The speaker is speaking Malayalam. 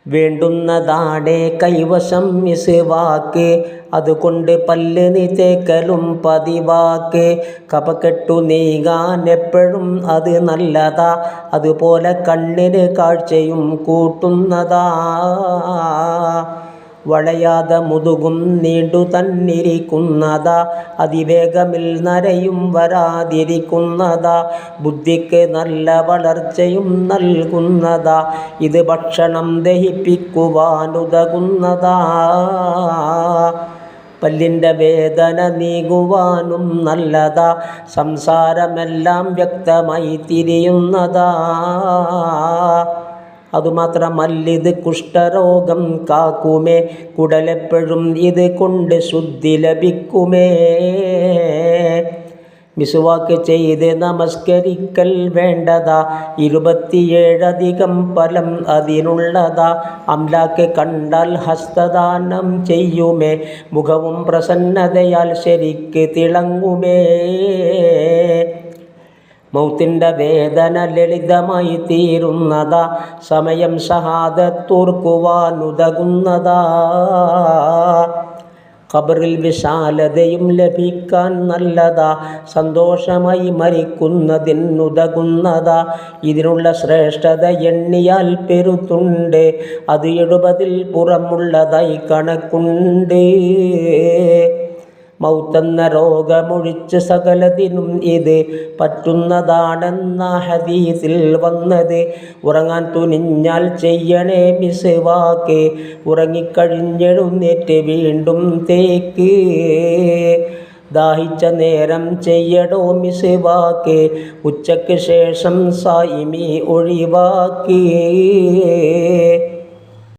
വേണ്ടുന്നതാടേ കൈവശം മിസ്വാക്ക്, അതുകൊണ്ട് പല്ല് നീ തേക്കലും പതിവാക്ക്. കഫക്കെട്ടു നീങ്ങാൻ എപ്പോഴും അത് നല്ലതാ, അതുപോലെ കണ്ണിന് കാഴ്ചയും കൂട്ടുന്നതാ. വളയാതെ മുതുകും നീണ്ടു തന്നിരിക്കുന്നതാ, അതിവേഗമിൽ നരയും വരാതിരിക്കുന്നതാ. ബുദ്ധിക്ക് നല്ല വളർച്ചയും നൽകുന്നതാ, ഇത് ഭക്ഷണം ദഹിപ്പിക്കുവാനുതകുന്നതാ. പല്ലിൻ്റെ വേദന നീങ്ങുവാനും നല്ലതാ, സംസാരമെല്ലാം വ്യക്തമായി തിരിയുന്നതാ. അതുമാത്രമല്ലിത് കുഷ്ഠരോഗം കാക്കുമേ, കുടലെപ്പോഴും ഇത് കൊണ്ട് ശുദ്ധി ലഭിക്കുമേ. മിസ്വാക്ക് ചെയ്ത് നമസ്കരിക്കൽ വേണ്ടതാ, 27 ഫലം അതിനുള്ളതാ. അംലാക്ക് കണ്ടാൽ ഹസ്തദാനം ചെയ്യുമേ, മുഖവും പ്രസന്നതയാൽ ശരിക്ക് തിളങ്ങുമേ. മൗത്തിൻ്റെ വേദന ലളിതമായി തീരുന്നതാ, സമയം ഷഹാദത്തോർക്കുവാനുതകുന്നതാ. ഖബറിൽ വിശാലതയും ലഭിക്കാൻ നല്ലതാ, സന്തോഷമായി മരിക്കുന്നതിനുതകുന്നതാ. ഇതിനുള്ള ശ്രേഷ്ഠത എണ്ണിയാൽ പെരുത്തുണ്ട്, അത് 70 പുറമുള്ളതായി കണക്കുണ്ട്. മൗത്തെന്ന രോഗമൊഴിച്ച് സകലതിനും ഇത് പറ്റുന്നതാണെന്ന ഹദീസിൽ വന്നത്. ഉറങ്ങാൻ തുനിഞ്ഞാൽ ചെയ്യണേ മിസ്വാക്ക്, ഉറങ്ങിക്കഴിഞ്ഞെഴുന്നേറ്റ് വീണ്ടും തേക്ക്. ദാഹിച്ച നേരം ചെയ്യടോ മിസ്വാക്ക്, ഉച്ചയ്ക്ക് ശേഷം സായിമി ഒഴിവാക്ക്.